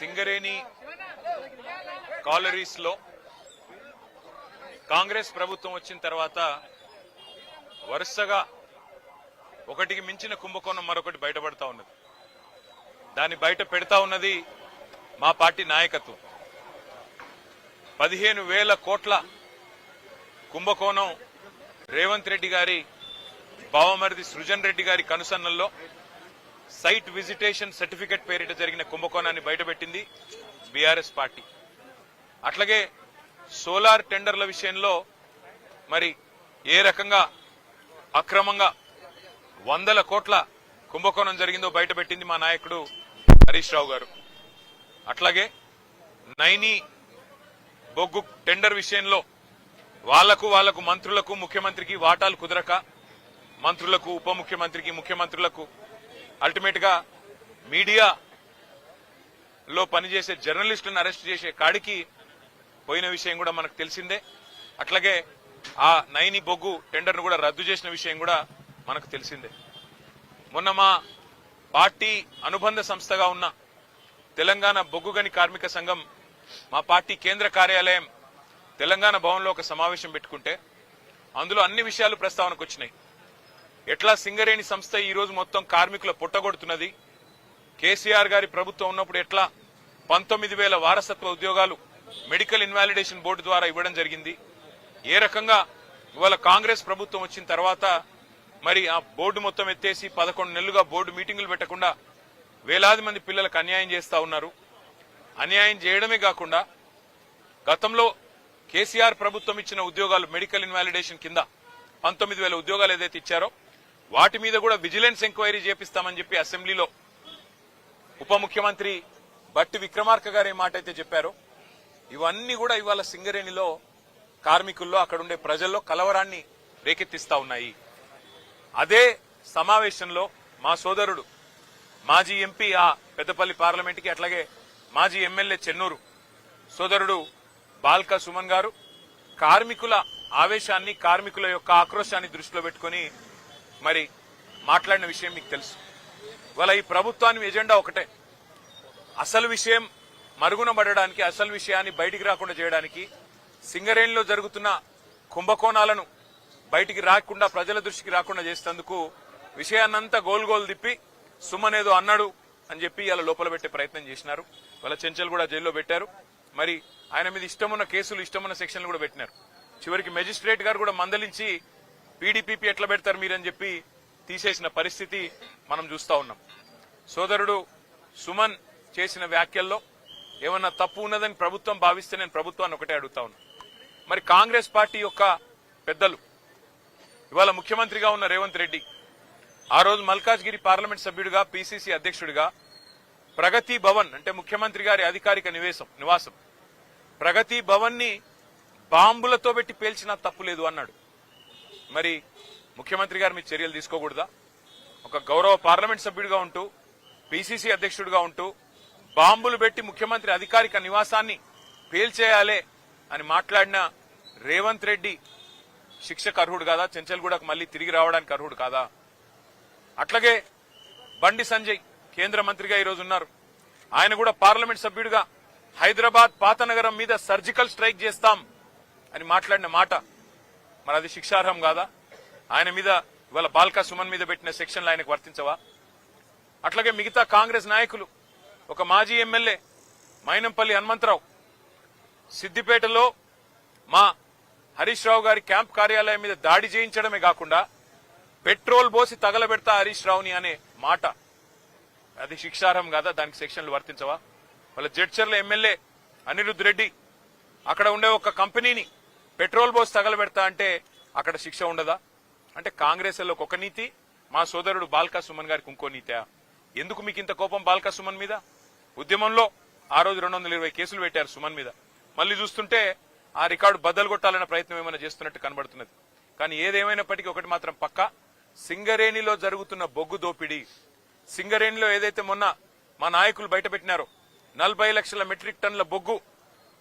Singareni collieries లో కాంగ్రెస్ ప్రభుత్వం వచ్చిన తర్వాత వరుసగా ఒకటికి మించిన కుంభకోణం మరొకటి బయటపడతా ఉన్నది. దాన్ని బయట పెడతా ఉన్నది మా పార్టీ నాయకత్వం. 15,000 కోట్ల కుంభకోణం రేవంత్ రెడ్డి గారి బావమరిది సృజన్ రెడ్డి గారి కనుసన్నల్లో సైట్ విజిటేషన్ సర్టిఫికెట్ పేరిట జరిగిన కుంభకోణాన్ని బయటపెట్టింది బీఆర్ఎస్ పార్టీ. అట్లాగే సోలార్ టెండర్ల విషయంలో మరి ఏ రకంగా అక్రమంగా 100 కోట్ల కుంభకోణం జరిగిందో బయటపెట్టింది మా నాయకుడు హరీష్ రావు గారు. అట్లాగే నైని బొగ్గు టెండర్ విషయంలో వాళ్లకు మంత్రులకు ముఖ్యమంత్రికి వాటాలు కుదరక మంత్రులకు ఉప ముఖ్యమంత్రికి ముఖ్యమంత్రులకు అల్టిమేట్ గా మీడియాలో పనిచేసే జర్నలిస్టులను అరెస్ట్ చేసే కాడికి పోయిన విషయం కూడా మనకు తెలిసిందే. అట్లాగే ఆ నైని బొగ్గు టెండర్ ను కూడా రద్దు చేసిన విషయం కూడా మనకు తెలిసిందే. మొన్న మా పార్టీ అనుబంధ సంస్థగా ఉన్న తెలంగాణ బొగ్గు గని కార్మిక సంఘం మా పార్టీ కేంద్ర కార్యాలయం తెలంగాణ భవన్లో ఒక సమావేశం పెట్టుకుంటే అందులో అన్ని విషయాలు ప్రస్తావనకు వచ్చినాయి. ఎట్లా సింగరేణి సంస్థ ఈ రోజు మొత్తం కార్మికుల పుట్టగొడుతున్నది, కేసీఆర్ గారి ప్రభుత్వం ఉన్నప్పుడు ఎట్లా 19,000 వారసత్వ ఉద్యోగాలు మెడికల్ ఇన్వాలిడేషన్ బోర్డు ద్వారా ఇవ్వడం జరిగింది, ఏ రకంగా ఇవాళ కాంగ్రెస్ ప్రభుత్వం వచ్చిన తర్వాత మరి ఆ బోర్డు మొత్తం ఎత్తేసి 11 నెలలుగా బోర్డు మీటింగులు పెట్టకుండా వేలాది మంది పిల్లలకు అన్యాయం చేస్తా ఉన్నారు. అన్యాయం చేయడమే కాకుండా గతంలో కేసీఆర్ ప్రభుత్వం ఇచ్చిన ఉద్యోగాలు మెడికల్ ఇన్వాలిడేషన్ కింద 19,000 ఉద్యోగాలు ఏదైతే ఇచ్చారో వాటి మీద కూడా విజిలెన్స్ ఎంక్వైరీ చేపిస్తామని చెప్పి అసెంబ్లీలో ఉప ముఖ్యమంత్రి బట్టి విక్రమార్క గారు ఏ మాట అయితే చెప్పారో ఇవన్నీ కూడా ఇవాళ సింగరేణిలో కార్మికుల్లో అక్కడుండే ప్రజల్లో కలవరాన్ని రేకెత్తిస్తా ఉన్నాయి. అదే సమావేశంలో మా సోదరుడు మాజీ ఎంపీ ఆ పెద్దపల్లి పార్లమెంట్కి అట్లాగే మాజీ ఎమ్మెల్యే చెన్నూరు సోదరుడు బాల్కా సుమన్ గారు కార్మికుల ఆవేశాన్ని కార్మికుల యొక్క ఆక్రోశాన్ని దృష్టిలో పెట్టుకుని మరి మాట్లాడిన విషయం మీకు తెలుసు. ఇవాళ ఈ ప్రభుత్వాన్ని ఎజెండా ఒకటే, అసలు విషయం మరుగున పడడానికి, అసలు విషయాన్ని బయటికి రాకుండా చేయడానికి, సింగరేణిలో జరుగుతున్న కుంభకోణాలను బయటికి రాకుండా ప్రజల దృష్టికి రాకుండా చేసేందుకు విషయాన్నంతా గోల్ తిప్పి సుమన్ ఏదో అన్నాడు అని చెప్పి ఇలా లోపల పెట్టే ప్రయత్నం చేసినారు. వాళ్ళ చెంచల్ కూడా జైల్లో పెట్టారు. మరి ఆయన మీద ఇష్టమున్న కేసులు ఇష్టమున్న సెక్షన్లు కూడా పెట్టినారు. చివరికి మెజిస్ట్రేట్ గారు కూడా మందలించి పీడీపీపీ ఎట్లా పెడతారు మీరని చెప్పి తీసేసిన పరిస్థితి మనం చూస్తా ఉన్నాం. సోదరుడు సుమన్ చేసిన వ్యాఖ్యల్లో ఏమన్నా తప్పు ఉన్నదని ప్రభుత్వం భావిస్తే నేను ప్రభుత్వాన్ని ఒకటే అడుగుతా ఉన్నా. మరి కాంగ్రెస్ పార్టీ యొక్క పెద్దలు ఇవాళ ముఖ్యమంత్రిగా ఉన్న రేవంత్ రెడ్డి ఆ రోజు మల్కాజ్గిరి పార్లమెంట్ సభ్యుడిగా పీసీసీ అధ్యక్షుడిగా ప్రగతి భవన్ అంటే ముఖ్యమంత్రి గారి అధికారిక నివాసం ప్రగతి భవన్ ని బాంబులతో పెట్టి పేల్చినా తప్పులేదు అన్నాడు. మరి ముఖ్యమంత్రి గారు మీ చర్యలు తీసుకోకూడదా? ఒక గౌరవ పార్లమెంట్ సభ్యుడిగా ఉంటూ పీసీసీ అధ్యక్షుడిగా ఉంటూ బాంబులు పెట్టి ముఖ్యమంత్రి అధికారిక నివాసాన్ని పేల్చేయాలే అని మాట్లాడిన రేవంత్ రెడ్డి శిక్షకు అర్హుడు కాదా? చెంచల్గూడకు మళ్లీ తిరిగి రావడానికి అర్హుడు కాదా? అట్లాగే బండి సంజయ్ కేంద్ర మంత్రిగా ఈరోజు ఉన్నారు. ఆయన కూడా పార్లమెంట్ సభ్యుడిగా హైదరాబాద్ పాతనగరం మీద సర్జికల్ స్ట్రైక్ చేస్తాం అని మాట్లాడిన మాట మరి అది శిక్షార్హం కాదా? ఆయన మీద ఇవాళ బాల్కా సుమన్ మీద పెట్టిన సెక్షన్లు ఆయనకు వర్తించవా? అట్లాగే మిగతా కాంగ్రెస్ నాయకులు ఒక మాజీ ఎమ్మెల్యే మైనంపల్లి హనుమంతరావు సిద్దిపేటలో మా హరీష్ రావు గారి క్యాంప్ కార్యాలయం మీద దాడి చేయించడమే కాకుండా పెట్రోల్ పోసి తగలబెడతా హరీష్ రావుని అనే మాట అది శిక్షార్హం కాదా? దానికి సెక్షన్లు వర్తించవా? వాళ్ళ జడ్చర్ల ఎమ్మెల్యే అనిరుద్ రెడ్డి అక్కడ ఉండే ఒక కంపెనీని పెట్రోల్ పోసి తగలబెడతా అంటే అక్కడ శిక్ష ఉండదా? అంటే కాంగ్రెస్ లో ఒక నీతి, మా సోదరుడు బాల్కా సుమన్ గారికి ఇంకో నీతా? ఎందుకు మీకు ఇంత కోపం బాల్కా సుమన్ మీద? ఉద్యమంలో ఆ రోజు 220 కేసులు పెట్టారు సుమన్ మీద. మళ్లీ చూస్తుంటే ఆ రికార్డు బద్దలు కొట్టాలన్న ప్రయత్నం ఏమైనా చేస్తున్నట్టు కనబడుతున్నది. కానీ ఏదేమైనప్పటికీ ఒకటి మాత్రం పక్కా, సింగరేణిలో జరుగుతున్న బొగ్గు దోపిడీ, సింగరేణిలో ఏదైతే మొన్న మా నాయకులు బయటపెట్టినారో 40 లక్షల మెట్రిక్ టన్నుల బొగ్గు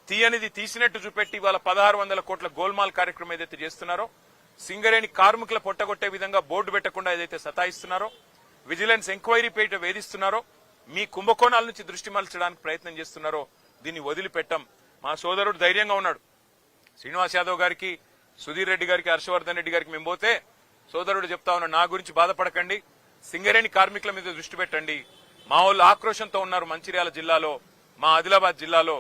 తీయనిది తీసినట్టు చూపెట్టి ఇవాళ 1600 కోట్ల గోల్మాల్ కార్యక్రమం ఏదైతే చేస్తున్నారో, సింగరేణి కార్మికుల పొట్టగొట్టే విధంగా బోర్డు పెట్టకుండా ఏదైతే సతాయిస్తున్నారో, విజిలెన్స్ ఎంక్వైరీ పేట వేధిస్తున్నారో, మీ కుంభకోణాల నుంచి దృష్టి మరల్చడానికి ప్రయత్నం చేస్తున్నారో దీన్ని వదిలిపెట్టం. మా సోదరుడు ధైర్యంగా ఉన్నాడు. శ్రీనివాస్ యాదవ్ గారికి, సుధీర్ రెడ్డి గారికి, హర్షవర్ధన్ రెడ్డి గారికి మేము పోతే సోదరుడు చెప్తా ఉన్నాడు, నా గురించి బాధపడకండి, సింగరేణి కార్మికుల మీద దృష్టి పెట్టండి. మా వాళ్ళు ఆక్రోశంతో ఉన్నారు మంచిర్యాల జిల్లాలో, మా ఆదిలాబాద్ జిల్లాలో,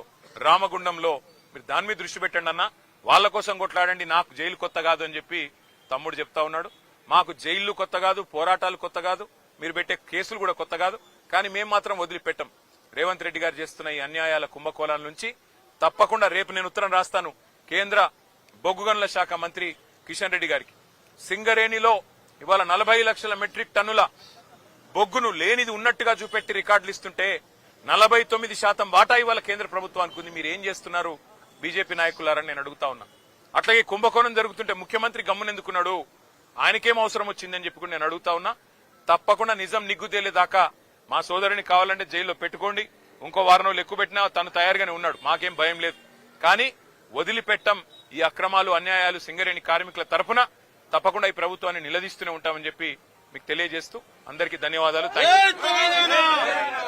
రామగుండంలో, మీరు దాని మీద దృష్టి పెట్టండి అన్న, వాళ్ళ కోసం కొట్లాడండి, నాకు జైలు కొత్త కాదు అని చెప్పి తమ్ముడు చెప్తా ఉన్నాడు. మాకు జైళ్లు కొత్త కాదు, పోరాటాలు కొత్త కాదు, మీరు పెట్టే కేసులు కూడా కొత్త కాదు. కానీ మేము మాత్రం వదిలిపెట్టం. రేవంత్ రెడ్డి గారు చేస్తున్న ఈ అన్యాయాల కుంభకోణాల నుంచి తప్పకుండా రేపు నేను ఉత్తరం రాస్తాను కేంద్ర బొగ్గు గనుల శాఖ మంత్రి కిషన్ రెడ్డి గారికి. సింగరేణిలో ఇవాళ 40 లక్షల మెట్రిక్ టన్నుల బొగ్గును లేనిది ఉన్నట్టుగా చూపెట్టి రికార్డులు ఇస్తుంటే 49% వాటా ఇవాళ కేంద్ర ప్రభుత్వానికి ఉంది. మీరు ఏం చేస్తున్నారు బీజేపీ నాయకులారని నేను అడుగుతా ఉన్నా. అట్లాగే కుంభకోణం జరుగుతుంటే ముఖ్యమంత్రి గమ్మునెందుకున్నాడు, ఆయనకేం అవసరం వచ్చిందని చెప్పుకుని నేను అడుగుతా ఉన్నా. తప్పకుండా నిజం నిగ్గుదేలేదాకా మా సోదరుని కావాలంటే జైల్లో పెట్టుకోండి, ఇంకో వారం రోజులు ఎక్కువ పెట్టినా తను తయారుగానే ఉన్నాడు, మాకేం భయం లేదు. కానీ వదిలిపెట్టం. ఈ అక్రమాలు అన్యాయాలు సింగరేణి కార్మికుల తరఫున తప్పకుండా ఈ ప్రభుత్వాన్ని నిలదీస్తూనే ఉంటామని చెప్పి మీకు తెలియజేస్తూ అందరికీ ధన్యవాదాలు. థాంక్యూ.